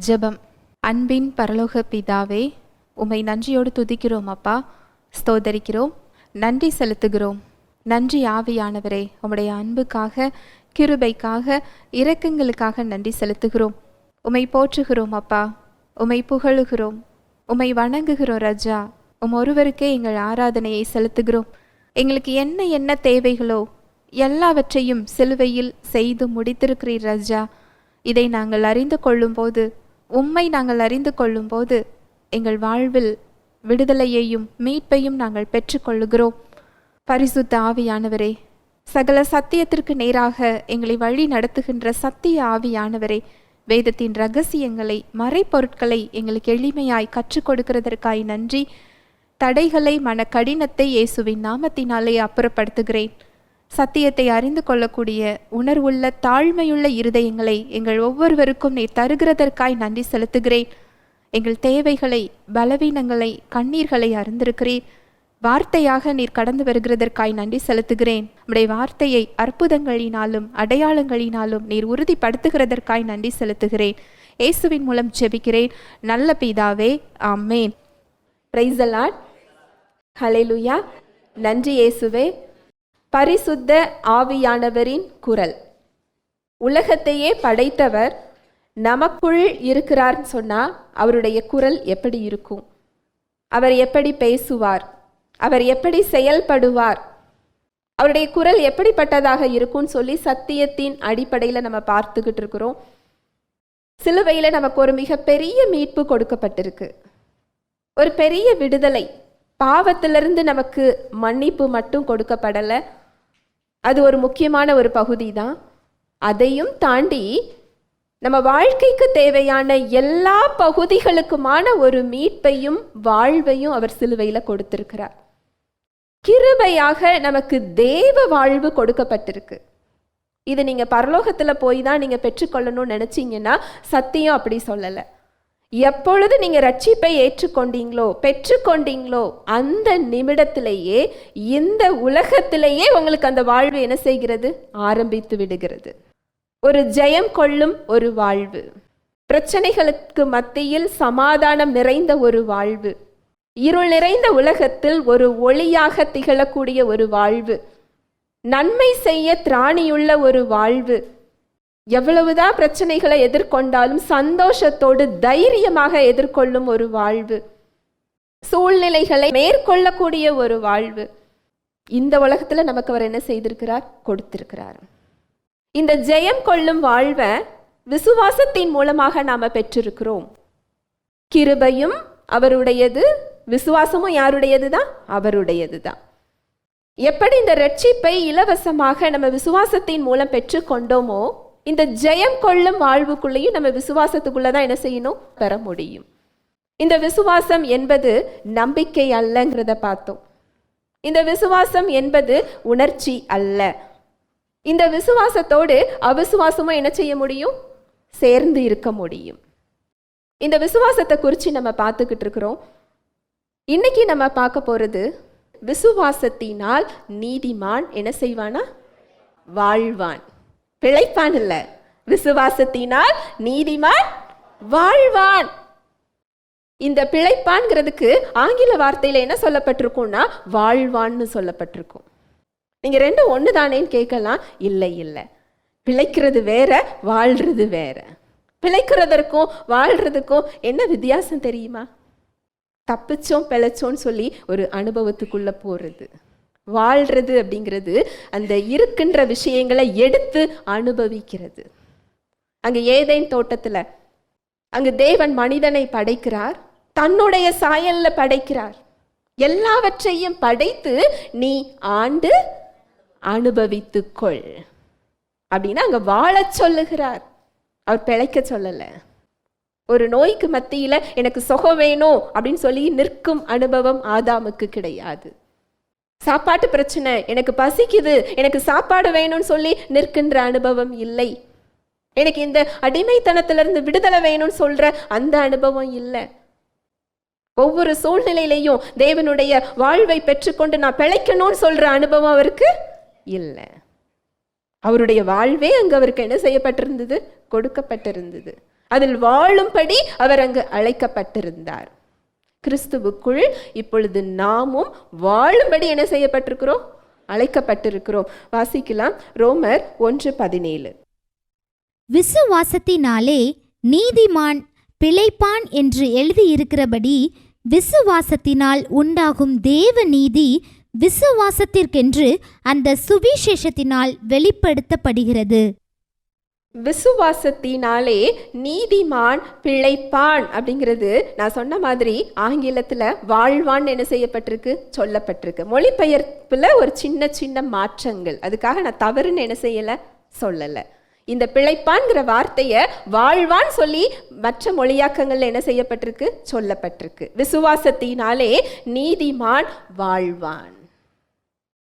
ஜெபம். அன்பின் பரலோக பிதாவே, உம்மை நன்றியோடு துதிக்கிறோம் அப்பா, ஸ்தோதரிக்கிறோம், நன்றி செலுத்துகிறோம். நன்றி ஆவியானவரே, உம்முடைய அன்புக்காக, கிருபைக்காக, இரக்கங்களுக்காக நன்றி செலுத்துகிறோம். உம்மை போற்றுகிறோம் அப்பா, உம்மை புகழுகிறோம், உம்மை வணங்குகிறோம் ராஜா. ஒருவருக்கே எங்கள் ஆராதனையை செலுத்துகிறோம். எங்களுக்கு என்ன என்ன தேவைகளோ எல்லாவற்றையும் சிலுவையில் செய்து முடித்திருக்கிறீர் ராஜா. இதை நாங்கள் அறிந்து கொள்ளும்போது, உம்மை நாங்கள் அறிந்து கொள்ளும்போது எங்கள் வாழ்வில் விடுதலையையும் மீட்பையும் நாங்கள் பெற்றுக்கொள்ளுகிறோம். பரிசுத்த ஆவியானவரே, சகல சத்தியத்திற்கு நேராக எங்களை வழி நடத்துகின்ற சத்திய ஆவியானவரே, வேதத்தின் இரகசியங்களை, மறைப்பொருட்களை எங்களுக்கு எளிமையாய் கற்றுக் கொடுக்கிறதற்காய் நன்றி. தடைகளை, மன கடினத்தை இயேசுவின் நாமத்தினாலே அப்புறப்படுத்துகிறேன். சத்தியத்தை அறிந்து கொள்ளக்கூடிய உணர்வுள்ள தாழ்மையுள்ள இருதயங்களை எங்கள் ஒவ்வொருவருக்கும் நீர் தருகிறதற்காய் நன்றி செலுத்துகிறேன். எங்கள் தேவைகளை, பலவீனங்களை, கண்ணீர்களை அறிந்திருக்கிறீர். வார்த்தையாக நீர் கடந்து வருகிறதற்காய் நன்றி செலுத்துகிறேன். நம்முடைய வார்த்தையை அற்புதங்களினாலும் அடையாளங்களினாலும் நீர் உறுதிப்படுத்துகிறதற்காய் நன்றி செலுத்துகிறேன். இயேசுவின் மூலம் ஜெபிக்கிறேன் நல்ல பிதாவே, ஆமேன். Price the Lord. ஹல்லேலூயா. நன்றி இயேசுவே. பரிசுத்த ஆவியானவரின் குரல். உலகத்தையே படைத்தவர் நமக்குள் இருக்கிறார்னு சொன்னால் அவருடைய குரல் எப்படி இருக்கும்? அவர் எப்படி பேசுவார்? அவர் எப்படி செயல்படுவார்? அவருடைய குரல் எப்படிப்பட்டதாக இருக்கும்னு சொல்லி சத்தியத்தின் அடிப்படையில் நம்ம பார்த்துக்கிட்டு இருக்கிறோம். சிலுவையில் நமக்கு ஒரு மிகப்பெரிய மீட்பு கொடுக்கப்பட்டிருக்கு, ஒரு பெரிய விடுதலை. பாவத்திலிருந்து நமக்கு மன்னிப்பு மட்டும் கொடுக்கப்படலை, அது ஒரு முக்கியமான ஒரு பகுதி தான். அதையும் தாண்டி நம்ம வாழ்க்கைக்கு தேவையான எல்லா பகுதிகளுக்குமான ஒரு மீட்பையும் வாழ்வையும் அவர் சிலுவையில் கொடுத்திருக்கிறார். கிருபையாக நமக்கு தேவ வாழ்வு கொடுக்கப்பட்டிருக்கு. இது நீங்கள் பரலோகத்தில் போய் தான் நீங்கள் பெற்றுக்கொள்ளணும்னு நினச்சிங்கன்னா சத்தியம் அப்படி சொல்லலை. எப்பொழுது நீங்கள் ரட்சிப்பை ஏற்றுக்கொண்டீங்களோ, பெற்றுக்கொண்டீங்களோ, அந்த நிமிடத்திலேயே இந்த உலகத்திலேயே உங்களுக்கு அந்த வாழ்வு என்ன செய்கிறது? ஆரம்பித்து விடுகிறது. ஒரு ஜெயம் கொள்ளும் ஒரு வாழ்வு, பிரச்சனைகளுக்கு மத்தியில் சமாதானம் நிறைந்த ஒரு வாழ்வு, இருள் நிறைந்த உலகத்தில் ஒரு ஒளியாக திகழக்கூடிய ஒரு வாழ்வு, நன்மை செய்ய திராணியுள்ள ஒரு வாழ்வு, எவ்வளவுதான் பிரச்சனைகளை எதிர்கொண்டாலும் சந்தோஷத்தோடு தைரியமாக எதிர்கொள்ளும் ஒரு வாழ்வு, சூழ்நிலைகளை மேற்கொள்ளக்கூடிய ஒரு வாழ்வு இந்த உலகத்துல நமக்கு அவர் என்ன செய்திருக்கிறார்? கொடுத்திருக்கிறார். இந்த ஜெயம் கொள்ளும் வாழ்வை விசுவாசத்தின் மூலமாக நாம பெற்றிருக்கிறோம். கிருபையும் அவருடையது, விசுவாசமும் யாருடையது தான்? அவருடையது தான். எப்படி இந்த ரட்சிப்பை இலவசமாக நம்ம விசுவாசத்தின் மூலம் பெற்று கொண்டோமோ, இந்த ஜெயம் கொள்ளும் வாழ்வுக்குள்ளேயும் நம்ம விசுவாசத்துக்குள்ளதான் என்ன செய்யணும்? பெற முடியும். இந்த விசுவாசம் என்பது நம்பிக்கை அல்லங்கிறத பார்த்தோம். இந்த விசுவாசம் என்பது உணர்ச்சி அல்ல. இந்த விசுவாசத்தோடு அவிசுவாசமும் என்ன செய்ய முடியும்? சேர்ந்து இருக்க முடியும். இந்த விசுவாசத்தை குறித்து நம்ம பார்த்துக்கிட்டு இருக்கிறோம். இன்னைக்கு நம்ம பார்க்க போறது, விசுவாசத்தினால் நீதிமான் என்ன செய்வானா? வாழ்வான். பிழைப்பான் இல்ல, விசுவாசத்தினால் நீதிமான் வாழ்வான். இந்த பிழைப்பான்ங்கிறதுக்கு ஆங்கில வார்த்தையில என்ன சொல்லப்பட்டிருக்கும்னா வாழ்வான்னு சொல்லப்பட்டிருக்கும். நீங்க ரெண்டும் ஒன்று தானேன்னு கேட்கலாம். இல்லை இல்லை, பிழைக்கிறது வேற, வாழ்றது வேற. பிழைக்கிறதற்கும் வாழ்றதுக்கும் என்ன வித்தியாசம் தெரியுமா? தப்பிச்சோம் பிழைச்சோன்னு சொல்லி ஒரு அனுபவத்துக்குள்ள போறது. வாழ்றது அப்படிங்கிறது அந்த இருக்கின்ற விஷயங்களை எடுத்து அனுபவிக்கிறது. அங்க ஏதேன் தோட்டத்துல அங்கு தேவன் மனிதனை படைக்கிறார், தன்னுடைய சாயல்ல படைக்கிறார். எல்லாவற்றையும் படைத்து நீ ஆண்டு அனுபவித்துக்கொள் அப்படின்னா அங்க வாழச் சொல்லுகிறார். அவர் பிழைக்க சொல்லல. ஒரு நோய்க்கு மத்தியில எனக்கு சுகம் வேணும் அப்படின்னு சொல்லி நிற்கும் அனுபவம் ஆதாமுக்கு கிடையாது. சாப்பாட்டு பிரச்சனை, எனக்கு பசிக்குது, எனக்கு சாப்பாடு வேணும்னு சொல்லி நிற்கின்ற அனுபவம் இல்லை. எனக்கு இந்த அடிமைத்தனத்திலிருந்து விடுதலை வேணும்னு சொல்ற அந்த அனுபவம் இல்லை. ஒவ்வொரு சூழ்நிலையிலையும் தேவனுடைய வாழ்வை பெற்றுக்கொண்டு நான் பிழைக்கணும்னு சொல்ற அனுபவம் அவருக்கு இல்லை. அவருடைய வாழ்வே அங்கு அவருக்கு என்ன செய்யப்பட்டிருந்தது? கொடுக்கப்பட்டிருந்தது. அதில் வாழும்படி அவர் அங்கு அழைக்கப்பட்டிருந்தார். கிறிஸ்துவுக்குள் இப்பொழுது நாமும் வாழும்படி என்ன செய்யப்பட்டிருக்கிறோம்? அழைக்கப்பட்டிருக்கிறோம். வாசிக்கலாம், ரோமர் 1:17. விசுவாசத்தினாலே நீதிமான் பிழைப்பான் என்று எழுதியிருக்கிறபடி விசுவாசத்தினால் உண்டாகும் தேவ நீதி விசுவாசத்திற்கென்று அந்த சுவிசேஷத்தினால் வெளிப்படுத்தப்படுகிறது. விசுவாசத்தினாலே நீதிமான் பிழைப்பான் அப்படிங்கிறது நான் சொன்ன மாதிரி ஆங்கிலத்தில் வாழ்வான் என்ன செய்யப்பட்டிருக்கு, சொல்லப்பட்டிருக்கு. மொழிபெயர்ப்பில் ஒரு சின்ன சின்ன மாற்றங்கள், அதுக்காக நான் தவறுன்னு என்ன செய்யலை, சொல்லலை. இந்த பிழைப்பான்கிற வார்த்தையை வாழ்வான் சொல்லி மற்ற மொழியாக்கங்கள்ல என்ன செய்யப்பட்டிருக்கு, சொல்லப்பட்டிருக்கு. விசுவாசத்தினாலே நீதிமான் வாழ்வான்.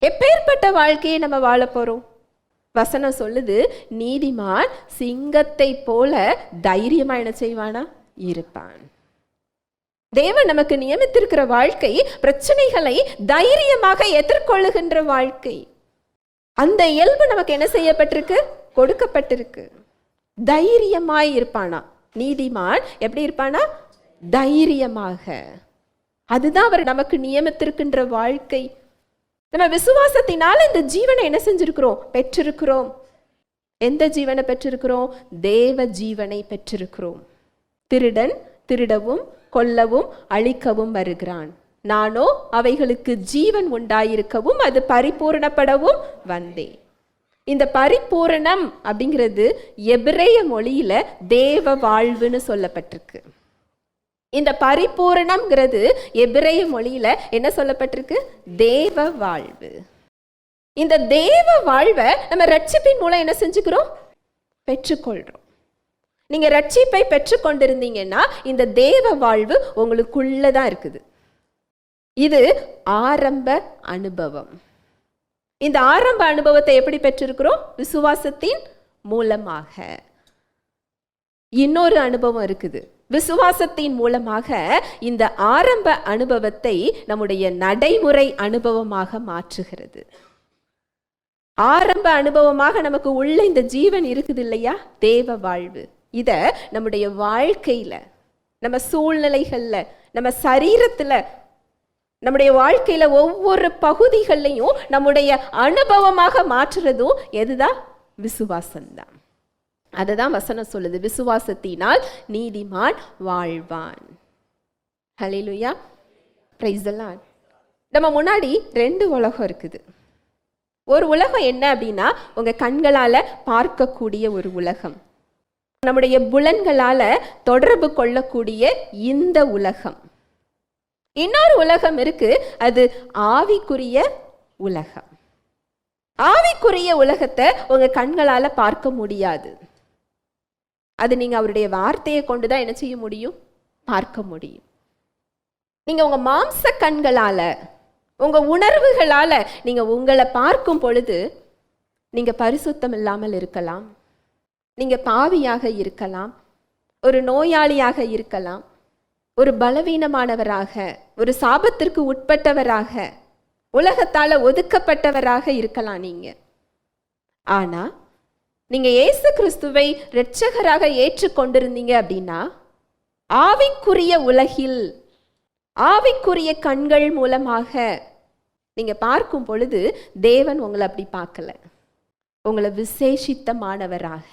எப்பேற்பட்ட வாழ்க்கையை நம்ம வாழ போறோம்? வசனம் சொல்லுது, நீதிமான் சிங்கத்தை போல தைரியமா என்ன செய்வானா, இருப்பான். தேவன் நமக்கு நியமித்திருக்கிற வாழ்க்கை பிரச்சனைகளை தைரியமாக எதிர்கொள்ளுகின்ற வாழ்க்கை. அந்த இயல்பு நமக்கு என்ன செய்யப்பட்டிருக்கு, கொடுக்கப்பட்டிருக்கு. தைரியமாய் இருப்பானா நீதிமான். எப்படி இருப்பானா? தைரியமாக. அதுதான் அவர் நமக்கு நியமித்திருக்கின்ற வாழ்க்கை. நம்ம விசுவாசத்தினால இந்த ஜீவனை என்ன செஞ்சிருக்கிறோம், பெற்றிருக்கிறோம். எந்த ஜீவனை பெற்றிருக்கிறோம்? தேவ ஜீவனை பெற்றிருக்கிறோம். திருடன் திருடவும் கொல்லவும் அழிக்கவும் வருகிறான், நானோ அவைகளுக்கு ஜீவன் உண்டாயிருக்கவும் அது பரிபூரணப்படவும் வந்தேன். இந்த பரிபூரணம் அப்படிங்கிறது எபிரேய மொழியில தேவ வாழ்வுன்னு சொல்லப்பட்டிருக்கு. இந்த பரிபூரணம்ங்கிறது எபிரேய மொழியில என்ன சொல்லப்பட்டிருக்கு, தேவ வாழ்வு. இந்த தேவ வாழ்வை நம்ம ரட்சிப்பின் மூலம் என்ன செஞ்சுக்கிறோம், பெற்றுக்கொள்றோம். நீங்க ரட்சிப்பை பெற்றுக்கொண்டிருந்தீங்கன்னா இந்த தேவ வாழ்வு உங்களுக்குள்ளதான் இருக்குது. இது ஆரம்ப அனுபவம். இந்த ஆரம்ப அனுபவத்தை எப்படி பெற்றிருக்கிறோம்? விசுவாசத்தின் மூலமாக. இன்னொரு அனுபவம் இருக்குது. விசுவாசத்தின் மூலமாக இந்த ஆரம்ப அனுபவத்தை நம்முடைய நடைமுறை அனுபவமாக மாற்றுகிறது. ஆரம்ப அனுபவமாக நமக்கு உள்ள இந்த ஜீவன் இருக்குது இல்லையா, தேவ வாழ்வு. இத நம்முடைய வாழ்க்கையில, நம்ம சூழ்நிலைகள்ல, நம்ம சரீரத்துல, நம்முடைய வாழ்க்கையில ஒவ்வொரு பகுதிகளையும் நம்முடைய அனுபவமாக மாற்றுறதும் எதுதான்? விசுவாசம்தான். அதுதான் வசனம் சொல்லுது, விசுவாசத்தினால் நீதிமான் வாழ்வான். ஹல்லேலூயா, பிரைஸ் தி லார்ட். நம்ம முன்னாடி 2 உலகம் இருக்குது. ஒரு உலகம் என்ன அப்படின்னா, உங்க கண்களால பார்க்கக்கூடிய ஒரு உலகம், நம்முடைய புலன்களால தொடர்பு கொள்ளக்கூடிய இந்த உலகம். இன்னொரு உலகம் இருக்கு, அது ஆவிக்குரிய உலகம். ஆவிக்குரிய உலகத்தை உங்க கண்களால பார்க்க முடியாது. அது நீங்க அவருடைய வார்த்தையை கொண்டுதான் என்ன செய்ய முடியும், பார்க்க முடியும். நீங்க உங்க மாம்ச கண்களால, உங்க உணர்வுகளால நீங்க உங்களை பார்க்கும் பொழுது நீங்க பரிசுத்தம் இல்லாமல் இருக்கலாம், நீங்க பாவியாக இருக்கலாம், ஒரு நோயாளியாக இருக்கலாம், ஒரு பலவீனமானவராக, ஒரு சாபத்திற்கு உட்பட்டவராக, உலகத்தால ஒதுக்கப்பட்டவராக இருக்கலாம் நீங்க. ஆனா நீங்க இயேசு கிறிஸ்துவை இரட்சகராக ஏற்றுக்கொண்டிருந்தீங்க அப்படின்னா, ஆவிக்குரிய உலகில் ஆவிக்குரிய கண்கள் மூலமாக நீங்க பார்க்கும் பொழுது தேவன் உங்களை அப்படி பார்க்கல. உங்களை விசேஷித்தமானவராக,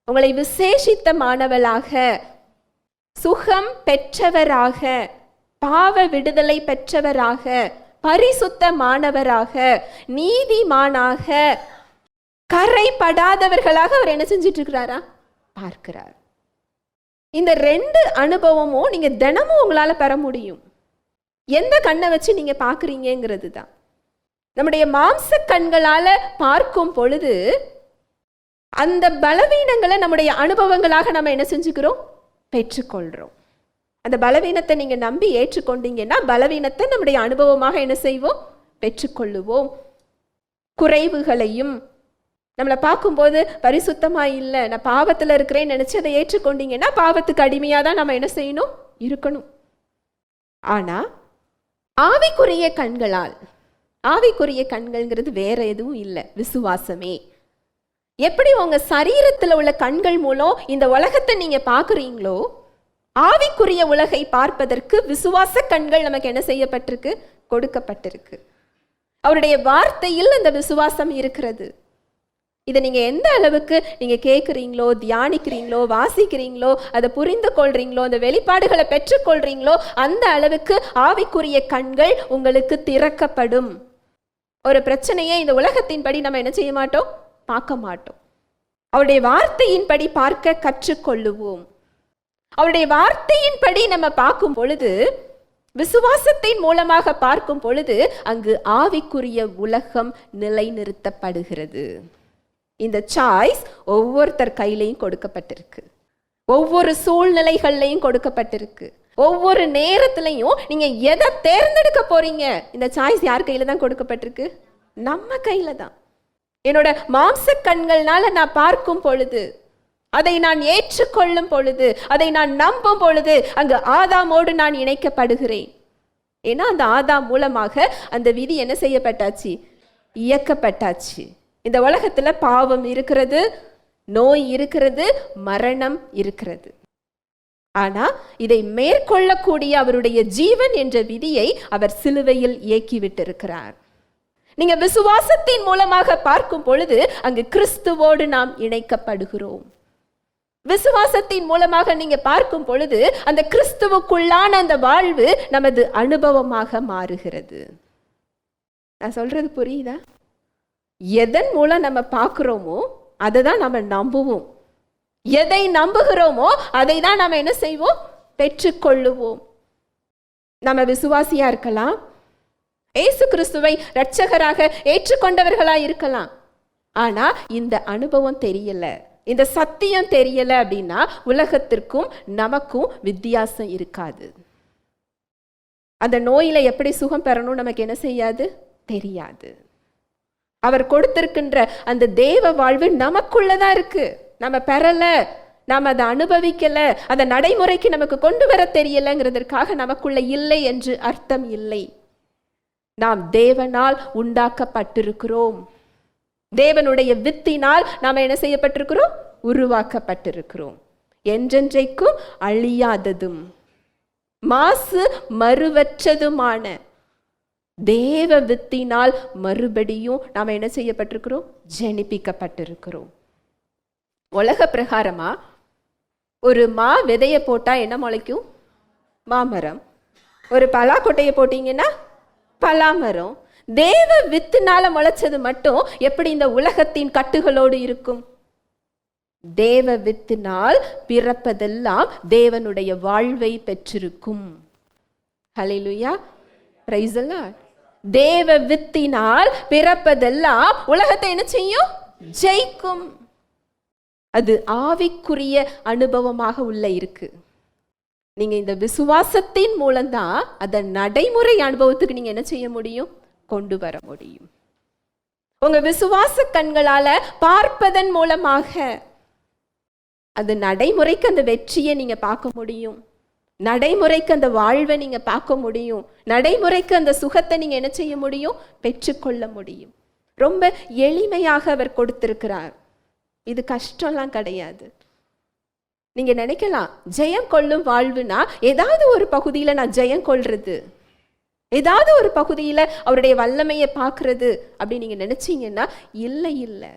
உங்களை விசேஷித்தமானவளாக, சுகம் பெற்றவராக, பாவ விடுதலை பெற்றவராக, பரிசுத்தமானவராக, நீதிமானாக, கரைப்படாதவர்களாக அவர் என்ன செஞ்சிட்டு இருக்கிறாரா, பார்க்கிறார். இந்த 2 அனுபவமும் நீங்க தினமும் உங்களால பெற முடியும். எந்த கண்ணை வச்சு நீங்க பார்க்குறீங்கிறது தான். நம்முடைய மாம்ச கண்களால பார்க்கும் பொழுது அந்த பலவீனங்களை நம்முடைய அனுபவங்களாக நம்ம என்ன செஞ்சுக்கிறோம், பெற்றுக்கொள்றோம். அந்த பலவீனத்தை நீங்க நம்பி ஏற்றுக்கொண்டீங்கன்னா பலவீனத்தை நம்முடைய அனுபவமாக என்ன செய்வோம், பெற்றுக்கொள்ளுவோம். குறைவுகளையும் நம்மளை பார்க்கும்போது பரிசுத்தமா இல்லை, நான் பாவத்தில் இருக்கிறேன்னு நினைச்சு அதை ஏற்றுக்கொண்டீங்கன்னா பாவத்துக்கு அடிமையாக தான் நம்ம என்ன செய்யணும், இருக்கணும். ஆனா ஆவிக்குரிய கண்களால், ஆவிக்குரிய கண்கள்ங்கிறது வேற எதுவும் இல்லை, விசுவாசமே. எப்படி உங்க சரீரத்துல உள்ள கண்கள் மூலம் இந்த உலகத்தை நீங்க பாக்குறீங்களோ, ஆவிக்குரிய உலகை பார்ப்பதற்கு விசுவாச கண்கள் நமக்கு என்ன செய்யப்பட்டிருக்கு? கொடுக்கப்பட்டிருக்கு. அவருடைய வார்த்தையில் அந்த விசுவாசம் இருக்கிறது. இதை நீங்க எந்த அளவுக்கு நீங்க கேட்குறீங்களோ, தியானிக்கிறீங்களோ, வாசிக்கிறீங்களோ, அதை புரிந்து கொள்றீங்களோ, அந்த வெளிப்பாடுகளை பெற்றுக்கொள்றீங்களோ, அந்த அளவுக்கு ஆவிக்குரிய கண்கள் உங்களுக்கு திறக்கப்படும். ஒரு பிரச்சனையை இந்த உலகத்தின்படி நம்ம என்ன செய்ய மாட்டோம்? பார்க்க மாட்டோம். அவருடைய வார்த்தையின்படி பார்க்க கற்றுக்கொள்ளுவோம். அவருடைய வார்த்தையின்படி நம்ம பார்க்கும் பொழுது, விசுவாசத்தின் மூலமாக பார்க்கும் பொழுது, அங்கு ஆவிக்குரிய உலகம் நிலைநிறுத்தப்படுகிறது. இந்த சாய்ஸ் ஒவ்வொருத்தர் கையிலையும் கொடுக்கப்பட்டிருக்கு. ஒவ்வொரு சூழ்நிலைகள்லையும் கொடுக்கப்பட்டிருக்கு. ஒவ்வொரு நேரத்திலையும் நீங்க எதை தேர்ந்தெடுக்க போறீங்க, இந்த சாய்ஸ் யார் கையில தான் கொடுக்கப்பட்டிருக்கு? நம்ம கையில தான். என்னோட மாம்ச கண்கள்னால நான் பார்க்கும் பொழுது, அதை நான் ஏற்றுக்கொள்ளும் பொழுது, அதை நான் நம்பும் பொழுது, அங்கு ஆதாமோடு நான் இணைக்கப்படுகிறேன். ஏன்னா அந்த ஆதாம் மூலமாக அந்த விதி என்ன செய்யப்பட்டாச்சு? இயக்கப்பட்டாச்சு. இந்த உலகத்துல பாவம் இருக்கிறது, நோய் இருக்கிறது, மரணம் இருக்கிறது. ஆனா இதை மேற்கொள்ளக்கூடிய அவருடைய ஜீவன் என்ற விதியை அவர் சிலுவையில் இயக்கிவிட்டிருக்கிறார். நீங்க விசுவாசத்தின் மூலமாக பார்க்கும் பொழுது அங்கு கிறிஸ்துவோடு நாம் இணைக்கப்படுகிறோம். விசுவாசத்தின் மூலமாக நீங்க பார்க்கும் பொழுது அந்த கிறிஸ்துவுக்குள்ளான அந்த வாழ்வு நமது அனுபவமாக மாறுகிறது. நான் சொல்றது புரியுதா? எதன் மூலம் நம்ம பார்க்கிறோமோ அதை தான் நம்ம நம்புவோம். எதை நம்புகிறோமோ அதை தான் நம்ம என்ன செய்வோம்? பெற்றுக்கொள்ளுவோம். நம்ம விசுவாசியா இருக்கலாம், இயேசு கிறிஸ்துவை இரட்சகராக ஏற்றுக்கொண்டவர்களா இருக்கலாம். ஆனா இந்த அனுபவம் தெரியல, இந்த சத்தியம் தெரியல அப்படின்னா உலகத்திற்கும் நமக்கும் வித்தியாசம் இருக்காது. அந்த நோயில எப்படி சுகம் பெறணும் நமக்கு என்ன செய்யாது? தெரியாது. அவர் கொடுத்திருக்கின்ற அந்த தேவ வாழ்வு நமக்குள்ளதான் இருக்கு. நம்ம பெறல, நாம் அதை அனுபவிக்கல, அதை நடைமுறைக்கு நமக்கு கொண்டு வர தெரியலங்கிறதற்காக நமக்குள்ள இல்லை என்று அர்த்தம் இல்லை. நாம் தேவனால் உண்டாக்கப்பட்டிருக்கிறோம். தேவனுடைய வித்தினால் நாம் என்ன செய்யப்பட்டிருக்கிறோம்? உருவாக்கப்பட்டிருக்கிறோம். என்றென்றைக்கும் அழியாததும் மாசு மறுவற்றதுமான தேவ வித்தினால் மறுபடியும் நாம் என்ன செய்யப்பட்டிருக்கிறோம்? ஜெனிப்பிக்கப்பட்டிருக்கிறோம். உலக பிரகாரமா ஒரு மா விதைய போட்டா என்ன முளைக்கும்? மாமரம். ஒரு பலாக்கொட்டையை போட்டீங்கன்னா பலாமரம். தேவ வித்துனால முளைச்சது மட்டும் எப்படி இந்த உலகத்தின் கட்டுகளோடு இருக்கும்? தேவ வித்தினால் பிறப்பதெல்லாம் தேவனுடைய வாழ்வை பெற்றிருக்கும். ஹல்லேலூயா, பிரைஸ் தி லார்ட். தேவ வித்தினால் பிறப்பதெல்லாம் உலகத்தை என்ன செய்யும்? ஜெயிக்கும். அது ஆவிக்குரிய அனுபவமாக உள்ள இருக்கு. நீங்க இந்த விசுவாசத்தின் மூலம்தான் அதை நடைமுறை அனுபவத்துக்கு நீங்க என்ன செய்ய முடியும்? கொண்டு வர முடியும். உங்க விசுவாச கண்களால பார்ப்பதன் மூலமாக அது நடைமுறைக்கு அந்த வெற்றியை நீங்க பார்க்க முடியும். நடைமுறைக்கு அந்த வாழ்வை நீங்க பார்க்க முடியும். நடைமுறைக்கு அந்த சுகத்தை நீங்க என்ன செய்ய முடியும்? பெற்றுக்கொள்ள முடியும். ரொம்ப எளிமையாக அவர் கொடுத்திருக்கிறார். இது கஷ்டம்லாம் கிடையாது. நீங்க நினைக்கலாம் ஜெயம் கொள்ளும் வாழ்வுனா ஏதாவது ஒரு பகுதியில நான் ஜெயம் கொள்றது, ஏதாவது ஒரு பகுதியில அவருடைய வல்லமையை பார்க்கறது அப்படி நீங்க நினைச்சீங்கன்னா இல்லை இல்லை.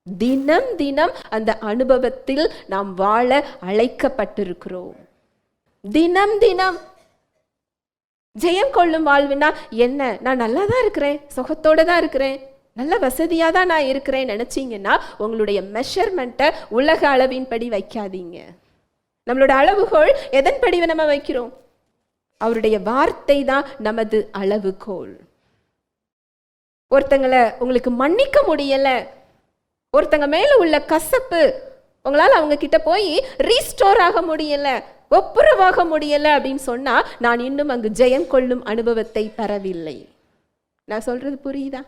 தினம் தினம் அந்த அனுபவத்தில் நாம் வாழ அழைக்கப்பட்டிருக்கிறோம். தினம் தினம் ஜெயம் கொள்ளும் வாழ்வுனா என்ன? நான் நல்லா தான் இருக்கிறேன், சுகத்தோட தான் இருக்கிறேன், நல்ல வசதியா தான் நான் இருக்கிறேன் நினைச்சீங்கன்னா உங்களுடைய மெஷர்மெண்ட்டை உலக அளவின்படி வைக்காதீங்க. நம்மளோட அளவுகோல் எதன்படி நம்ம வைக்கிறோம்? அவருடைய வார்த்தை தான் நமது அளவுகோல். ஒருத்தங்களை உங்களுக்கு மன்னிக்க முடியல, ஒருத்தங்க மேல உள்ள கசப்பு உங்களால் அவங்க கிட்ட போய் ரீஸ்டோர் ஆக முடியல, ஒப்புரவாக முடியல அப்படின்னு சொன்னா நான் இன்னும் அங்கு ஜெயம் கொள்ளும் அனுபவத்தை பெறவில்லை. நான் சொல்றது புரியுதா?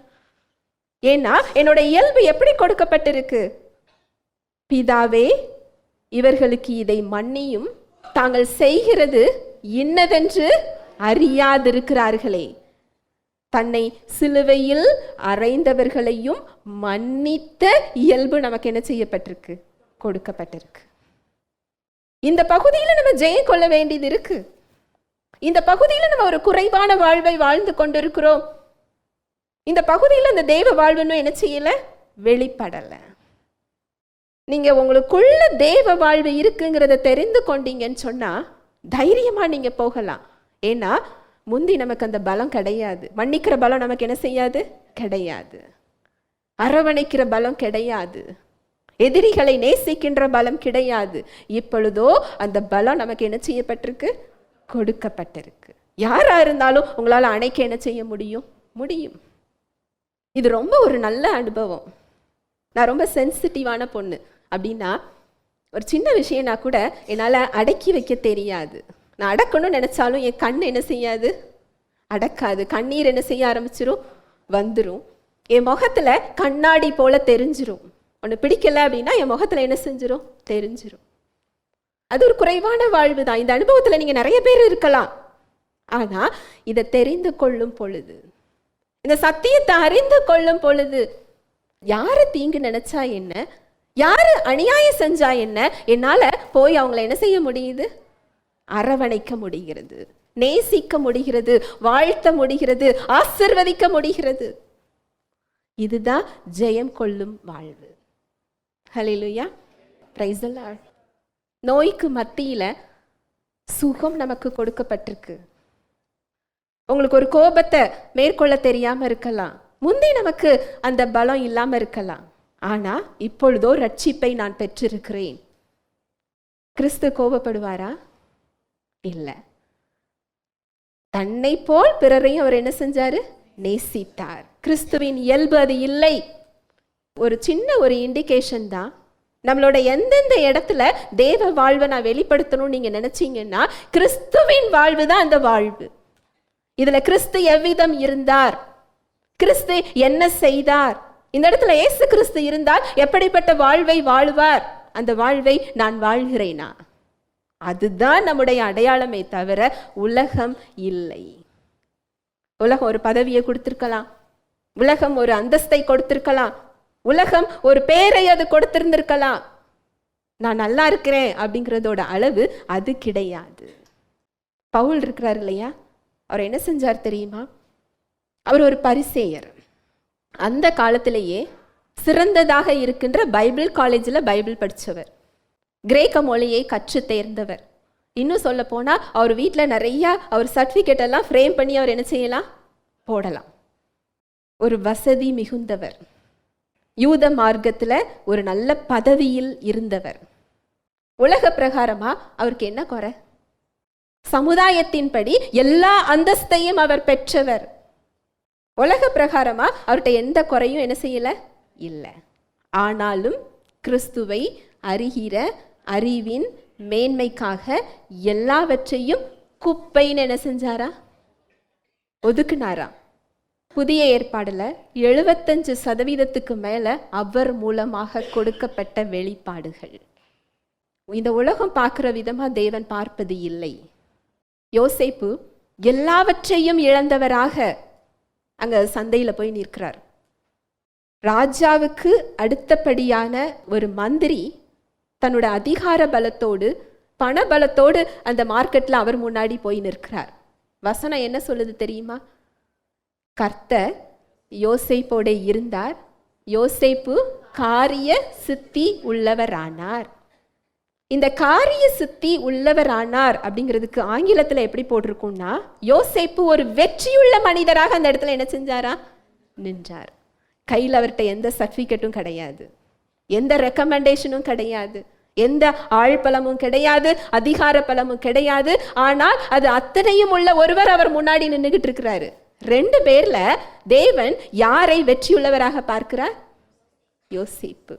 ஏன்னா என்னோட இயல்பு எப்படி கொடுக்கப்பட்டிருக்கு? பிதாவே இவர்களுக்கு இதை மன்னியும், தாங்கள் செய்கிறது இன்னதென்று அறியாதிருக்கிறார்களே. தன்னை சிலுவையில் அறைந்தவர்களையும் மன்னித்த இயல்பு நமக்கு என்ன செய்யப்பட்டிருக்கு? கொடுக்கப்பட்டிருக்கு. இந்த பகுதியில் நம்ம ஜெயம் கொள்ள வேண்டியது இருக்கு. இந்த பகுதியில் நம்ம ஒரு குறைவான வாழ்வை வாழ்ந்து கொண்டிருக்கிறோம். இந்த பகுதியில் அந்த தேவ வாழ்வுன்னு என்ன செய்யல? வெளிப்படலை. நீங்க உங்களுக்குள்ள தேவ வாழ்வு இருக்குங்கிறத தெரிந்து கொண்டீங்கன்னு சொன்னா தைரியமா நீங்க போகலாம். ஏன்னா முந்தி நமக்கு அந்த பலம் கிடையாது. மன்னிக்கிற பலம் நமக்கு என்ன செய்யாது? கிடையாது. அரவணைக்கிற பலம் கிடையாது. எதிரிகளை நேசிக்கின்ற பலம் கிடையாது. இப்பொழுதோ அந்த பலம் நமக்கு என்ன செய்யப்பட்டிருக்கு? கொடுக்கப்பட்டிருக்கு. யாரா இருந்தாலும் உங்களால அணைக்க என்ன செய்ய முடியும்? முடியும். இது ரொம்ப ஒரு நல்ல அனுபவம். நான் ரொம்ப சென்சிட்டிவான பொண்ணு. அப்படின்னா ஒரு சின்ன விஷயம்னா கூட என்னால் அடக்கி வைக்க தெரியாது. நான் அடக்கணும்னு நினச்சாலும் என் கண் என்ன செய்யாது? அடக்காது. கண்ணீர் என்ன செய்ய ஆரம்பிச்சிரும்? வந்துடும். என் முகத்தில் கண்ணாடி போல தெரிஞ்சிரும். ஒன்று பிடிக்கல அப்படின்னா என் முகத்தில் என்ன செஞ்சிரும்? தெரிஞ்சிரும். அது ஒரு குறைவான வாழ்வு தான். இந்த அனுபவத்தில் நீங்கள் நிறைய பேர் இருக்கலாம். ஆனால் இதை தெரிந்து கொள்ளும் பொழுது, இந்த சத்தியத்தை அறிந்து கொள்ளும் பொழுது, யாரை தீங்கு நினைச்சா என்ன, யாரு அநியாயம் செஞ்சா என்ன, என்னால போய் அவங்கள என்ன செய்ய முடியுது? அரவணைக்க முடிகிறது, நேசிக்க முடிகிறது, வாழ்த்த முடிகிறது, ஆசிர்வதிக்க முடிகிறது. இதுதான் ஜெயம் கொள்ளும் வாழ்வு. ஹல்லேலூயா, பிரைஸ் தி லார்ட். நோய்க்கு மத்தியில சுகம் நமக்கு கொடுக்கப்பட்டிருக்கு. உங்களுக்கு ஒரு கோபத்தை மேற்கொள்ள தெரியாம இருக்கலாம். முந்தி நமக்கு அந்த பலம் இல்லாம இருக்கலாம். ஆனா இப்பொழுதோ ரட்சிப்பை நான் பெற்றிருக்கிறேன். கிறிஸ்து கோபப்படுவாரா? இல்ல. தன்னை போல் பிறரையும் அவர் என்ன செஞ்சாரு? நேசித்தார். கிறிஸ்துவின் இயல்பு அது இல்லை. ஒரு சின்ன ஒரு இண்டிகேஷன் தான். நம்மளோட எந்தெந்த இடத்துல தேவ வாழ்வை நான் வெளிப்படுத்தணும்னு நீங்க நினைச்சீங்கன்னா கிறிஸ்துவின் வாழ்வு தான் அந்த வாழ்வு. இதுல கிறிஸ்து எவ்விதம் இருந்தார், கிறிஸ்து என்ன செய்தார், இந்த இடத்துல இயேசு கிறிஸ்து இருந்தால் எப்படிப்பட்ட வாழ்வை வாழுவார், அந்த வாழ்வை நான் வாழ்கிறேனா, அதுதான் நம்முடைய அடையாளமே தவிர உலகம் இல்லை. உலகம் ஒரு பதவியை கொடுத்திருக்கலாம், உலகம் ஒரு அந்தஸ்தை கொடுத்திருக்கலாம், உலகம் ஒரு பேரை அது கொடுத்திருந்திருக்கலாம். நான் நல்லா இருக்கிறேன் அப்படிங்கிறதோட அளவு அது கிடையாது. பவுல் இருக்கிறார் இல்லையா, அவர் என்ன செஞ்சார் தெரியுமா? அவர் ஒரு பரிசேயர். அந்த காலத்திலேயே சிறந்ததாக இருக்கின்ற பைபிள் காலேஜில் பைபிள் படித்தவர், கிரேக்க மொழியை கற்று தேர்ந்தவர். இன்னும் சொல்ல போனால் அவர் வீட்டில் நிறையா அவர் சர்டிஃபிகேட் எல்லாம் ஃப்ரேம் பண்ணி அவர் என்ன செய்யலாம்? போடலாம். ஒரு வசதி மிகுந்தவர், யூத மார்க்கத்தில் ஒரு நல்ல பதவியில் இருந்தவர். உலக பிரகாரமா அவருக்கு என்ன குறை? சமுதாயத்தின்படி எல்லா அந்தஸ்தையும் அவர் பெற்றவர். உலக பிரகாரமா அவர்கிட்ட எந்த குறையும் என்ன செய்யல? இல்லை. ஆனாலும் கிறிஸ்துவை அறிகிற அறிவின் மேன்மைக்காக எல்லாவற்றையும் குப்பைன்னு என்ன செஞ்சாரா? ஒதுக்குனாரா? புதிய ஏற்பாடுல 75% மேல அவர் மூலமாக கொடுக்கப்பட்ட வெளிப்பாடுகள். இந்த உலகம் பார்க்கிற விதமா தேவன் பார்ப்பது இல்லை. யோசேப்பு எல்லாவற்றையும் இழந்தவராக அங்க சந்தையில போய் நிற்கிறார். ராஜாவுக்கு அடுத்தபடியான ஒரு மந்திரி தன்னோட அதிகார பலத்தோடு பண பலத்தோடு அந்த மார்க்கெட்ல அவர் முன்னாடி போய் நிற்கிறார். வசனம் என்ன சொல்லுது தெரியுமா? கர்த்தர் யோசேப்போட இருந்தார், யோசேப்பு காரிய சித்தி உள்ளவரானார். இந்த காரிய சித்தி உள்ளவரானார் அப்படிங்கிறதுக்கு ஆங்கிலத்தில் எப்படி போட்டிருக்கும்னா, யோசேப்பு ஒரு வெற்றியுள்ள மனிதராக அந்த இடத்துல என்ன செஞ்சாரா? நின்றார். கையில் அவர்கிட்ட எந்த சர்டிஃபிகேட்டும் கிடையாது, எந்த ரெக்கமெண்டேஷனும் கிடையாது, எந்த ஆழ்பலமும் கிடையாது, அதிகார பலமும் கிடையாது. ஆனால் அது அத்தனையும் உள்ள ஒருவர் அவர் முன்னாடி நின்றுகிட்டு இருக்கிறாரு. 2 பேர்ல தேவன் யாரை வெற்றியுள்ளவராக பார்க்கிறார்? யோசேப்பு.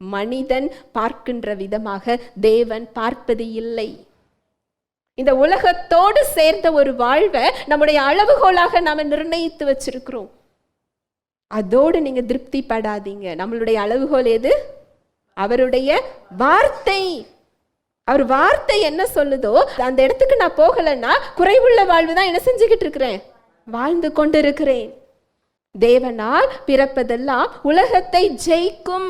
மனிதன் பார்க்கின்ற விதமாக தேவன் பார்ப்பது இல்லை. இந்த உலகத்தோடு சேர்ந்த ஒரு வாழ்வை நம்முடைய அளவுகோலாக நாம நிர்ணயித்து வச்சிருக்கிறோம். அதோடு நீங்க திருப்தி படாதீங்க. நம்மளுடைய அளவுகோல் எது? அவருடைய வார்த்தை. அவர் வார்த்தை என்ன சொல்லுதோ அந்த இடத்துக்கு நான் போகலைன்னா குறைவுள்ள வாழ்வு தான் என்ன செஞ்சுக்கிட்டு இருக்கிறேன்? வாழ்ந்து கொண்டிருக்கிறேன். தேவனால் பிறப்பதெல்லாம் உலகத்தை ஜெயிக்கும்.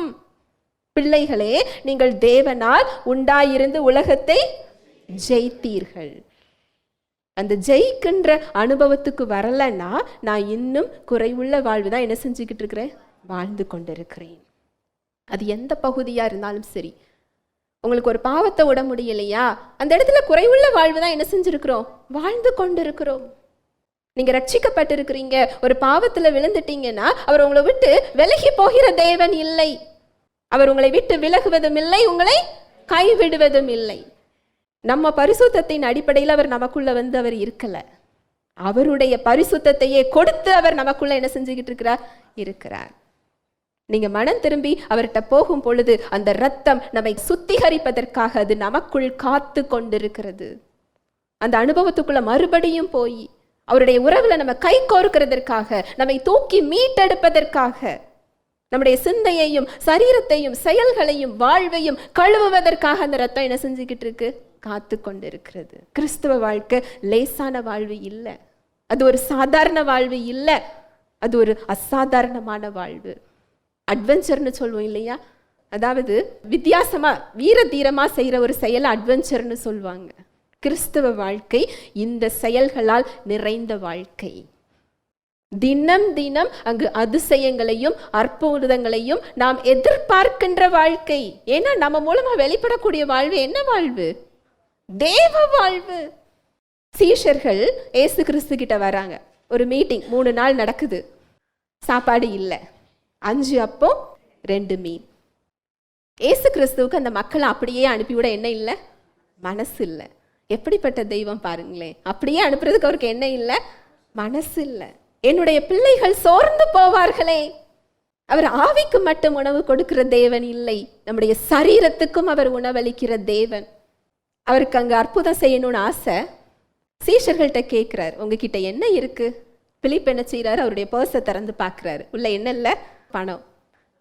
பிள்ளைகளே, நீங்கள் தேவனால் உண்டாயிருந்து உலகத்தை ஜெயித்தீர்கள். அந்த ஜெயிக்கின்ற அனுபவத்துக்கு வரலன்னா நான் இன்னும் குறைவுள்ள வாழ்வு தான் என்ன செஞ்சுக்கிட்டு இருக்கிறேன், வாழ்ந்து கொண்டிருக்கிறேன். அது எந்த பகுதியா இருந்தாலும் சரி. உங்களுக்கு ஒரு பாவத்தை விட முடியலையா, அந்த இடத்துல குறைவுள்ள வாழ்வு தான் என்ன செஞ்சிருக்கிறோம், வாழ்ந்து கொண்டிருக்கிறோம். நீங்க ரட்சிக்கப்பட்டிருக்கிறீங்க, ஒரு பாவத்துல விழுந்துட்டீங்கன்னா அவர் உங்களை விட்டு விலகி போகிற தேவன் இல்லை. அவர் உங்களை விட்டு விலகுவதும் இல்லை, உங்களை கைவிடுவதும் இல்லை. நம்ம பரிசுத்தத்தின் அடிப்படையில் அவர் நமக்குள்ள வந்து அவர் இருக்கல. அவருடைய பரிசுத்தத்தையே கொடுத்து அவர் நமக்குள்ள என்ன செஞ்சுக்கிட்டு இருக்கிறார். நீங்க மனம் திரும்பி அவர்கிட்ட போகும் பொழுது அந்த இரத்தம் நம்மை சுத்திகரிப்பதற்காக அது நமக்குள் காத்து கொண்டிருக்கிறது. அந்த அனுபவத்துக்குள்ள மறுபடியும் போய் அவருடைய உறவுல நம்ம கை கோர்க்கிறதற்காக, நம்மை தூக்கி மீட்டெடுப்பதற்காக, நம்முடைய சிந்தையையும் சரீரத்தையும் செயல்களையும் வாழ்வையும் கழுவுவதற்காக அந்த ரத்தம் என்ன செஞ்சுக்கிட்டு இருக்கு, காத்து கொண்டிருக்கிறது. கிறிஸ்துவ வாழ்க்கை லேசான வாழ்வு இல்லை, அது ஒரு சாதாரண வாழ்வு இல்லை, அது ஒரு அசாதாரணமான வாழ்வு. அட்வென்ச்சர்னு சொல்லுவோம் இல்லையா, அதாவது வித்தியாசமா வீர தீரமா செய்யற ஒரு செயல் அட்வென்ச்சர்னு சொல்லுவாங்க. கிறிஸ்துவ வாழ்க்கை இந்த செயல்களால் நிறைந்த வாழ்க்கை. தினம் தினம் அங்கு அதிசயங்களையும் அற்புதங்களையும் நாம் எதிர்பார்க்கின்ற வாழ்க்கை. ஏன்னா நம்ம மூலமா வெளிப்படக்கூடிய வாழ்வு என்ன வாழ்வு, தேவ வாழ்வு. சீஷர்கள் ஏசு கிறிஸ்து கிட்ட வராங்க, ஒரு மீட்டிங் 3 நாள் நடக்குது, சாப்பாடு இல்லை, 5 அப்பம் 2 மீன். ஏசு கிறிஸ்துவுக்கு அந்த மக்களை அப்படியே அனுப்பிவிட என்ன இல்லை, மனசு இல்லை. எப்படிப்பட்ட தெய்வம் பாருங்களேன், அப்படியே அனுப்புறதுக்கு அவருக்கு என்ன இல்லை, மனசு இல்லை. என்னுடைய பிள்ளைகள் சோர்ந்து போவார்களே. அவர் ஆவிக்கு மட்டும் உணவு கொடுக்கிற தேவன் இல்லை, நம்முடைய சரீரத்துக்கும் அவர் உணவளிக்கிற தேவன். அவருக்கு அங்க அற்புதம் செய்யணும்னு ஆசை. சீஷர்கள்ட்ட கேட்கிறார், உங்ககிட்ட என்ன இருக்கு? பிலிப் என்ன செய்யறாரு, அவருடைய பர்ஸை திறந்து பார்க்கிறாரு, உள்ள என்ன இல்லை, பணம்,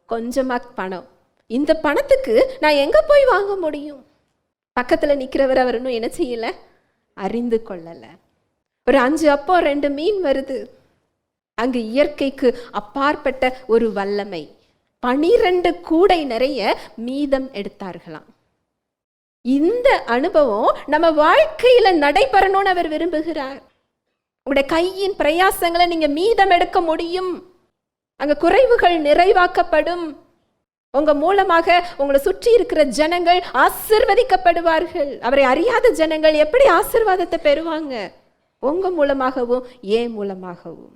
கொஞ்சமா பணம். இந்த பணத்துக்கு நான் எங்க போய் வாங்க முடியும்? பக்கத்துல நிக்கிறவர் அவர் இன்னும் என்ன செய்யல, அறிந்து கொள்ளல. ஒரு 5 அப்பம் 2 மீன் வருது. அங்கு இயற்கைக்கு அப்பாற்பட்ட ஒரு வல்லமை. 12 கூடை நிறைய மீதம் எடுத்தார்களாம். இந்த அனுபவம் நம்ம வாழ்க்கையில நடைபெறணும்னு அவர் விரும்புகிறார். உங்களுடைய கையின் பிரயாசங்களை நீங்க மீதம் எடுக்க முடியும். அங்க குறைவுகள் நிறைவாக்கப்படும். உங்க மூலமாக உங்களை சுற்றி இருக்கிற ஜனங்கள் ஆசீர்வதிக்கப்படுவார்கள். அவரை அறியாத ஜனங்கள் எப்படி ஆசீர்வாதத்தை பெறுவாங்க? உங்க மூலமாகவும் ஏன் மூலமாகவும்.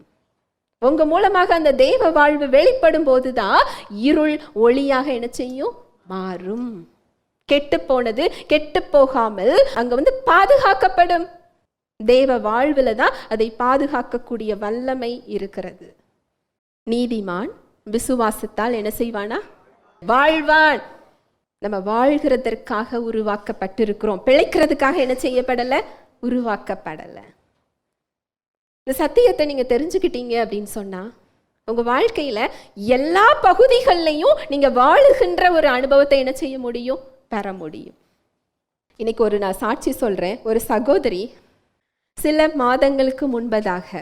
உங்க மூலமாக அந்த தேவ வாழ்வு வெளிப்படும் போதுதான் இருள் ஒளியாக என்ன செய்யும், மாறும். கெட்டு போனது கெட்டு போகாமல் அங்க வந்து பாதுகாக்கப்படும். தேவ வாழ்வுல தான் அதை பாதுகாக்கக்கூடிய வல்லமை இருக்கிறது. நீதிமான் விசுவாசத்தால் என்ன செய்வானா, வாழ்வான். நம்ம வாழ்கிறதற்காக உருவாக்கப்பட்டிருக்கிறோம், பிழைக்கிறதுக்காக என்ன செய்யப்படல, உருவாக்கப்படல. இந்த சத்தியத்தை நீங்க தெரிஞ்சுக்கிட்டீங்க அப்படின்னு சொன்னா உங்க வாழ்க்கையில எல்லா பகுதிகளிலையும் நீங்க வாழுகின்ற ஒரு அனுபவத்தை என்ன செய்ய முடியும், பெற முடியும். இன்னைக்கு நான் சாட்சி சொல்றேன். ஒரு சகோதரி சில மாதங்களுக்கு முன்பதாக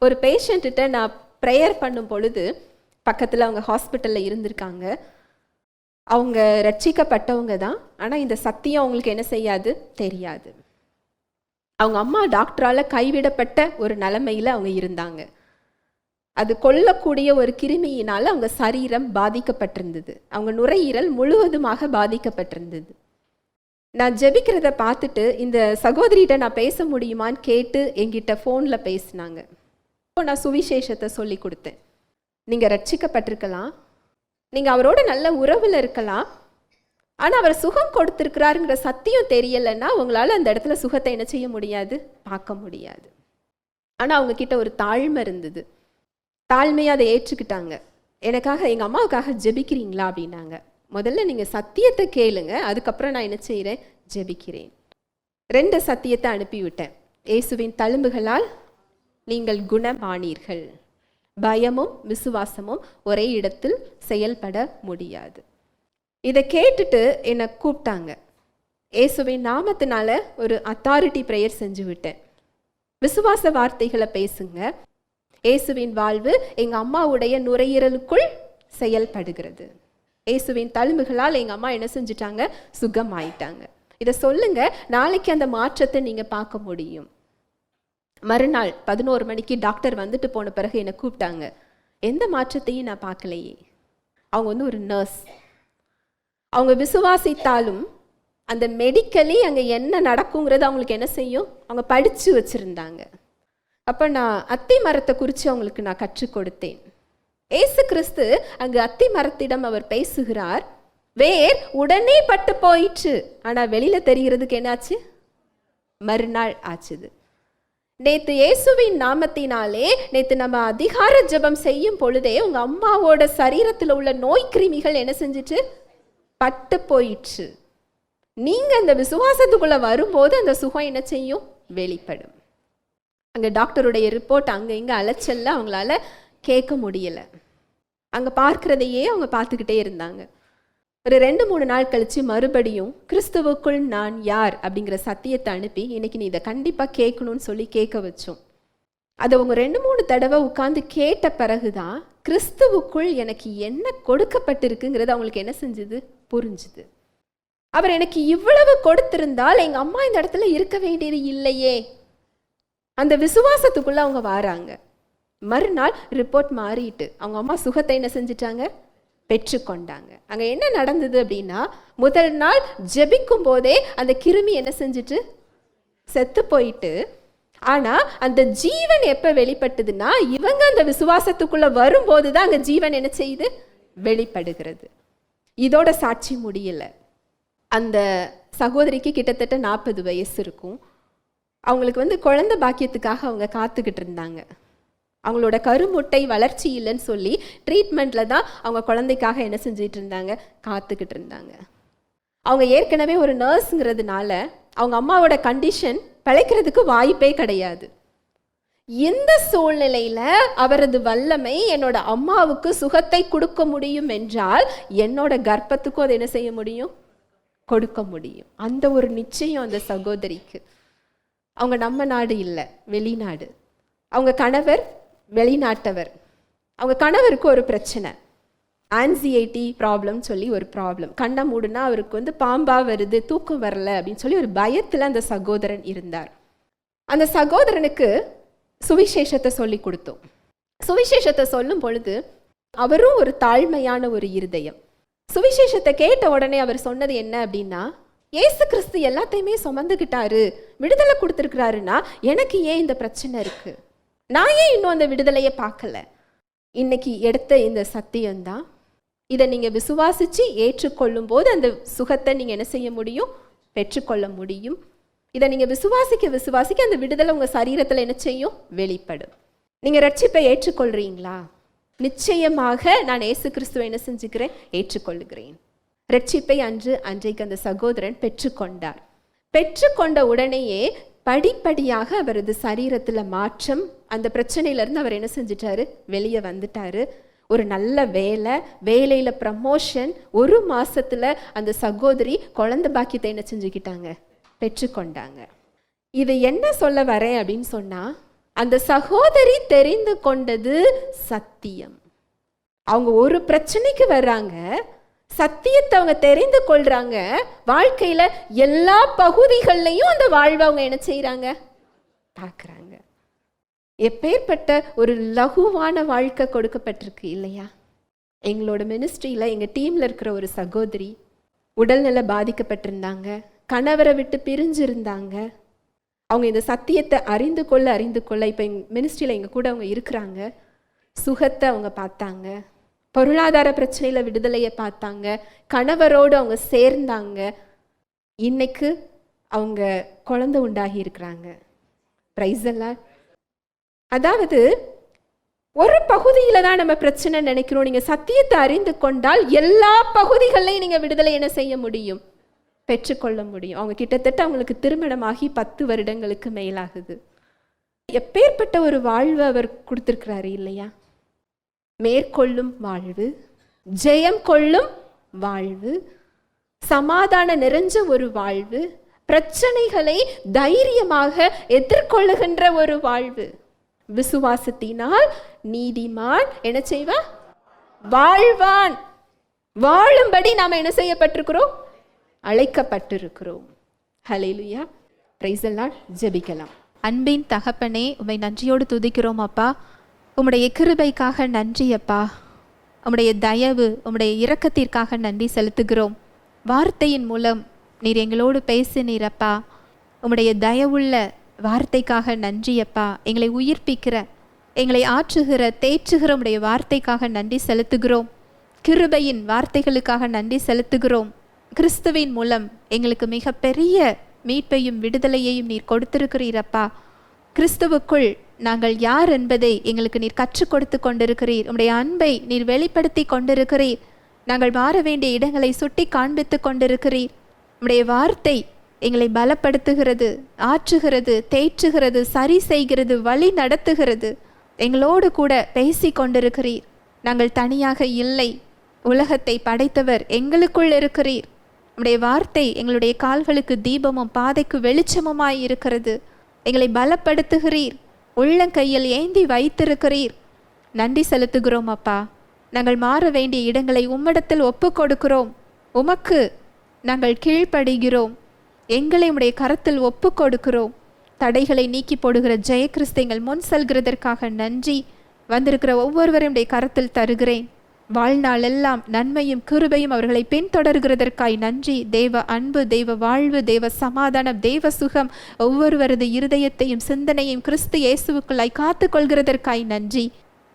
ஒரு பேஷண்ட்ட நான் ப்ரேயர் பண்ணும் பொழுது, பக்கத்தில் அவங்க ஹாஸ்பிட்டலில் இருந்திருக்காங்க. அவங்க ரட்சிக்கப்பட்டவங்க தான், ஆனால் இந்த சத்தியம் அவங்களுக்கு என்ன செய்யாது, தெரியாது. அவங்க அம்மா டாக்டரால் கைவிடப்பட்ட ஒரு நிலைமையில் அவங்க இருந்தாங்க. அது கொல்லக்கூடிய ஒரு கிருமியினால் அவங்க சரீரம் பாதிக்கப்பட்டிருந்தது. அவங்க நுரையீரல் முழுவதுமாக பாதிக்கப்பட்டிருந்தது. நான் ஜெபிக்கிறத பார்த்துட்டு இந்த சகோதரிகிட்ட நான் பேச முடியுமான்னு கேட்டு என்கிட்ட ஃபோனில் பேசினாங்க. நான் சுவிசேஷத்தை சொல்லி கொடுத்தேன். நீங்கள் ரட்சிக்கப்பட்டிருக்கலாம், நீங்கள் அவரோட நல்ல உறவில் இருக்கலாம், ஆனால் அவர் சுகம் கொடுத்துருக்கிறாருங்கிற சத்தியம் தெரியலைன்னா உங்களால் அந்த இடத்துல சுகத்தை என்ன செய்ய முடியாது, பார்க்க முடியாது. ஆனால் அவங்கக்கிட்ட ஒரு தாழ்மை இருந்தது. தாழ்மையாக அதை ஏற்றுக்கிட்டாங்க. எனக்காக, எங்கள் அம்மாவுக்காக ஜெபிக்கிறீங்களா அப்படின்னாங்க. முதல்ல நீங்கள் சத்தியத்தை கேளுங்க, அதுக்கப்புறம் நான் என்ன செய்கிறேன், ஜெபிக்கிறேன். 2 சத்தியத்தை அனுப்பிவிட்டேன். இயேசுவின் தழும்புகளால் நீங்கள் குணமானீர்கள். பயமும் விசுவாசமும் ஒரே இடத்தில் செயல்பட முடியாது. இதை கேட்டுட்டு என்னை கூப்பிட்டாங்க. இயேசுவின் நாமத்தினால ஒரு அத்தாரிட்டி ப்ரேயர் செஞ்சு விட்டேன். விசுவாச வார்த்தைகளை பேசுங்க. இயேசுவின் வாழ்வு எங்க அம்மாவுடைய நுரையீரலுக்குள் செயல்படுகிறது. இயேசுவின் தழும்புகளால் எங்க அம்மா என்ன செஞ்சிட்டாங்க? சுகமாயிட்டாங்க. இதை சொல்லுங்க. நாளைக்கு அந்த மாற்றத்தை நீங்க பார்க்க முடியும். மறுநாள் 11 மணிக்கு டாக்டர் வந்துட்டு போன பிறகு என்னை கூப்பிட்டாங்க. எந்த மாற்றத்தையும் நான் பார்க்கலையே. அவங்க ஒரு நர்ஸ். அவங்க விசுவாசித்தாலும் அந்த மெடிக்கலி அங்கே என்ன நடக்குங்கிறது அவங்களுக்கு என்ன செய்யும்? அவங்க படித்து வச்சுருந்தாங்க. அப்போ நான் அத்தி மரத்தை குறித்து அவங்களுக்கு நான் கற்றுக் கொடுத்தேன். ஏசு கிறிஸ்து அங்கு அத்தி மரத்திடம் அவர் பேசுகிறார். வேர் உடனே பட்டு போயிற்று, ஆனால் வெளியில் தெரிகிறதுக்கு என்னாச்சு? மறுநாள் ஆச்சுது. நேற்று இயேசுவின் நாமத்தினாலே நேற்று நம்ம அதிகார ஜெபம் செய்யும் பொழுதே உங்கள் அம்மாவோட சரீரத்தில் உள்ள நோய் கிருமிகள் என்ன செஞ்சிட்டு? பட்டு போயிற்று. நீங்கள் அந்த விசுவாசத்துக்குள்ளே வரும்போது அந்த சுகம் என்ன செய்யும்? வெளிப்படும். அங்கே டாக்டருடைய ரிப்போர்ட் அங்கே இங்கே அலைச்சல்ல அவங்களால கேட்க முடியலை. அங்கே பார்க்குறதையே அவங்க பார்த்துக்கிட்டே இருந்தாங்க. ஒரு 2-3 நாள் கழித்து மறுபடியும் கிறிஸ்துவுக்குள் நான் யார் அப்படிங்கிற சத்தியத்தை அனுப்பி இன்னைக்கு நீ இதை கண்டிப்பாக கேட்கணும்னு சொல்லி கேட்க வச்சோம். அதை அவங்க 2-3 தடவை உட்காந்து கேட்ட பிறகுதான் கிறிஸ்துவுக்குள் எனக்கு என்ன கொடுக்கப்பட்டிருக்குங்கிறது அவங்களுக்கு என்ன செஞ்சுது? புரிஞ்சுது. அவர் எனக்கு இவ்வளவு கொடுத்திருந்தால் எங்கள் அம்மா இந்த இடத்துல இருக்க வேண்டியது இல்லையே. அந்த விசுவாசத்துக்குள்ள அவங்க வராங்க. மறுநாள் ரிப்போர்ட் மாறிட்டு அவங்க அம்மா சுகத்தை என்ன செஞ்சிட்டாங்க? பெற்றுக்கொண்டாங்க. அங்கே என்ன நடந்தது அப்படின்னா, முதல் நாள் ஜெபிக்கும் போதே அந்த கிருமி என்ன செஞ்சுட்டு? செத்து போயிட்டு. ஆனால் அந்த ஜீவன் எப்போ வெளிப்பட்டதுன்னா, இவங்க அந்த விசுவாசத்துக்குள்ளே வரும்போது தான் அங்கே ஜீவன் என்ன செய்யுது? வெளிப்படுகிறது. இதோட சாட்சி முடியலை. அந்த சகோதரிக்கு கிட்டத்தட்ட 40 வயசு இருக்கும். அவங்களுக்கு குழந்தை பாக்கியத்துக்காக அவங்க காத்துக்கிட்டு இருந்தாங்க. அவங்களோட கருமுட்டை வளர்ச்சி இல்லைன்னு சொல்லி ட்ரீட்மெண்ட்டில் தான் அவங்க குழந்தைக்காக என்ன செஞ்சிட்டு இருந்தாங்க? காத்துக்கிட்டு இருந்தாங்க. அவங்க ஏற்கனவே ஒரு நர்ஸுங்கிறதுனால அவங்க அம்மாவோட கண்டிஷன் பிழைக்கிறதுக்கு வாய்ப்பே கிடையாது. இந்த சூழ்நிலையில் அவரது வல்லமை என்னோட அம்மாவுக்கு சுகத்தை கொடுக்க முடியும் என்றால் என்னோட கர்ப்பத்துக்கும் அதை என்ன செய்ய முடியும்? கொடுக்க முடியும். அந்த ஒரு நிச்சயம் அந்த சகோதரிக்கு. அவங்க நம்ம நாடு இல்லை, வெளிநாடு. அவங்க கணவர் வெளிநாட்டவர். அவங்க கணவருக்கு ஒரு பிரச்சனை, ஆன்சியைட்டி ப்ராப்ளம் சொல்லி ஒரு ப்ராப்ளம். கண்ணை மூடுனா அவருக்கு பாம்பா வருது, தூக்கம் வரல அப்படின்னு சொல்லி ஒரு பயத்தில் அந்த சகோதரன் இருந்தார். அந்த சகோதரனுக்கு சுவிசேஷத்தை சொல்லி கொடுத்தோம். சுவிசேஷத்தை சொல்லும் பொழுது அவரும் ஒரு தாழ்மையான ஒரு இருதயம். சுவிசேஷத்தை கேட்ட உடனே அவர் சொன்னது என்ன அப்படின்னா, ஏசு கிறிஸ்து எல்லாத்தையுமே சுமந்துக்கிட்டாரு, விடுதலை கொடுத்துருக்கிறாருன்னா எனக்கு ஏன் இந்த பிரச்சனை இருக்கு? நான் ஏன் இன்னும் அந்த விடுதலையை பார்க்கல? இன்னைக்கு எடுத்த இந்த சத்தியம்தான். இதை நீங்கள் விசுவாசித்து ஏற்றுக்கொள்ளும் போது அந்த சுகத்தை நீங்கள் என்ன செய்ய முடியும்? பெற்றுக்கொள்ள முடியும். இதை நீங்கள் விசுவாசிக்க அந்த விடுதலை உங்கள் சரீரத்தில் என்ன செய்யும்? வெளிப்படும். நீங்கள் ரட்சிப்பை ஏற்றுக்கொள்கிறீங்களா? நிச்சயமாக நான் இயேசு கிறிஸ்துவை என்ன செஞ்சுக்கிறேன்? ஏற்றுக்கொள்ளுகிறேன். ரட்சிப்பை அன்றைக்கு அந்த சகோதரன் பெற்றுக்கொண்டார். பெற்றுக்கொண்ட உடனேயே படிப்படியாக அவரது சரீரத்தில் மாற்றம், அந்த பிரச்சனையிலேருந்து அவர் என்ன செஞ்சிட்டாரு? வெளியே வந்துட்டாரு. ஒரு நல்ல வேலையில் ப்ரமோஷன். 1 மாசத்துல அந்த சகோதரி குழந்தை பாக்கியத்தை என்ன செஞ்சுக்கிட்டாங்க? பெற்றுக்கொண்டாங்க. இது என்ன சொல்ல வரேன் அப்படின்னு சொன்னா, அந்த சகோதரி தெரிந்து கொண்டது சத்தியம். அவங்க ஒரு பிரச்சனைக்கு வர்றாங்க, சத்தியத்தை அவங்க தெரிந்து கொள்றாங்க. வாழ்க்கையில எல்லா பகுதிகள்லையும் அந்த வாழ்வை அவங்க என்ன செய்யறாங்க? பார்க்குறாங்க. எப்பேற்பட்ட ஒரு லகுவான வாழ்க்கை கொடுக்கப்பட்டிருக்கு இல்லையா? எங்களோட மினிஸ்ட்ரியில் எங்கள் டீமில் இருக்கிற ஒரு சகோதரி உடல்நல பாதிக்கப்பட்டிருந்தாங்க. கணவரை விட்டு பிரிஞ்சிருந்தாங்க. அவங்க இந்த சத்தியத்தை அறிந்து கொள்ள இப்போ எங்கள் மினிஸ்ட்ரியில் எங்கள் கூட அவங்க இருக்கிறாங்க. சுகத்தை அவங்க பார்த்தாங்க. பொருளாதார பிரச்சனையில் விடுதலையை பார்த்தாங்க. கணவரோடு அவங்க சேர்ந்தாங்க. இன்னைக்கு அவங்க குழந்தை உண்டாகி இருக்கிறாங்க. பிரைஸ் எல்லாம். அதாவது ஒரு பகுதியில் தான் நம்ம பிரச்சனை நினைக்கிறோம். நீங்கள் சத்தியத்தை அறிந்து கொண்டால் எல்லா பகுதிகளையும் நீங்கள் விடுதலை என்ன செய்ய முடியும்? பெற்றுக்கொள்ள முடியும். அவங்க கிட்டத்தட்ட அவங்களுக்கு திருமணமாகி 10 வருடங்களுக்கு மேலாகுது. எப்பேற்பட்ட ஒரு வாழ்வு அவர் கொடுத்துருக்கிறாரு இல்லையா? மேற்கொள்ளும் வாழ்வு, ஜெயம் கொள்ளும் வாழ்வு, சமாதான நிறைஞ்ச ஒரு வாழ்வு, பிரச்சனைகளை தைரியமாக எதிர்கொள்ளுகின்ற ஒரு வாழ்வு. விசுவாசத்தினால் நீதிமான் என்ன செய்வான்? வாழ்வான். வாழும்படி நாம் என்ன செய்யப்பட்டிருக்கிறோம்? அழைக்கப்பட்டிருக்கிறோம். ஹல்லேலூயா. Praise the Lord. ஜெபிக்கலாம். அன்பின் தகப்பனே, உம்மை நன்றியோடு துதிக்கிறோம் அப்பா. உம்முடைய கிருபைக்காக நன்றி அப்பா. உம்முடைய தயவு, உம்முடைய இரக்கத்திற்காக நன்றி செலுத்துகிறோம். வார்த்தையின் மூலம் நீர் எங்களோடு பேசினீர் அப்பா. உம்முடைய தயவுள்ள வார்த்தைக்காக நன்றி அப்பா. எங்களை உயிர்ப்பிக்கிற, எங்களை ஆற்றுகிற, தேற்றுகிற உம்முடைய வார்த்தைக்காக நன்றி செலுத்துகிறோம். கிருபையின் வார்த்தைகளுக்காக நன்றி செலுத்துகிறோம். கிறிஸ்துவின் மூலம் எங்களுக்கு மிகப்பெரிய மீட்பையும் விடுதலையையும் நீர் கொடுத்திருக்கிறீரப்பா. கிறிஸ்துவுக்குள் நாங்கள் யார் என்பதை எங்களுக்கு நீர் கற்றுக் கொடுத்து கொண்டிருக்கிறீர். உம்முடைய அன்பை நீர் வெளிப்படுத்தி கொண்டிருக்கிறீர். நாங்கள் மாற வேண்டிய இடங்களை சுட்டி காண்பித்து கொண்டிருக்கிறீர். உம்முடைய வார்த்தை எங்களை பலப்படுத்துகிறது, ஆற்றுகிறது, தேற்றுகிறது, சரி செய்கிறது, வழி நடத்துகிறது. எங்களோடு கூட பேசி கொண்டிருக்கிறீர். நாங்கள் தனியாக இல்லை. உலகத்தை படைத்தவர் எங்களுக்குள் இருக்கிறீர். உம்முடைய வார்த்தை எங்களுடைய கால்களுக்கு தீபமும் பாதைக்கு வெளிச்சமுமாய் இருக்கிறது. எங்களை பலப்படுத்துகிறீர். உள்ளங்கையில் ஏந்தி வைத்திருக்கிறீர். நன்றி செலுத்துகிறோம் அப்பா. நாங்கள் மாற வேண்டிய இடங்களை உம்மிடத்தில் ஒப்பு கொடுக்கிறோம். உமக்கு நாங்கள் கீழ்ப்படுகிறோம். எங்களை உம்முடைய கரத்தில் ஒப்பு கொடுக்கிறோம். தடைகளை நீக்கி போடுகிற ஜெயகிறிஸ்து எங்கள் முன் செல்கிறதற்காக நன்றி. வந்திருக்கிற ஒவ்வொருவருடைய கரத்தில் தருகிறேன். வாழ்நாள் எல்லாம் நன்மையும் கிருபையும் அவர்களை பின்தொடர்கிறதற்காய் நன்றி. தேவ அன்பு, தெய்வ வாழ்வு, தெய்வ சமாதானம், தெய்வ சுகம் ஒவ்வொருவரது இருதயத்தையும் சிந்தனையும் கிறிஸ்து இயேசுவுக்குள்ளாய் காத்து கொள்கிறதற்காய் நன்றி.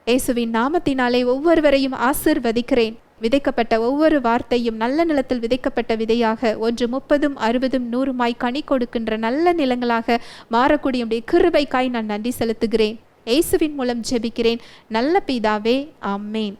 இயேசுவின் நாமத்தினாலே ஒவ்வொருவரையும் ஆசீர்வதிக்கிறேன். விதைக்கப்பட்ட ஒவ்வொரு வார்த்தையும் நல்ல நிலத்தில் விதைக்கப்பட்ட விதையாக 1 30 60 100 கனி கொடுக்கின்ற நல்ல நிலங்களாக மாறக்கூடிய உடைய கிருபைக்காய் நான் நன்றி செலுத்துகிறேன். இயேசுவின் மூலம் ஜெபிக்கிறேன் நல்ல பிதாவே. ஆமென்.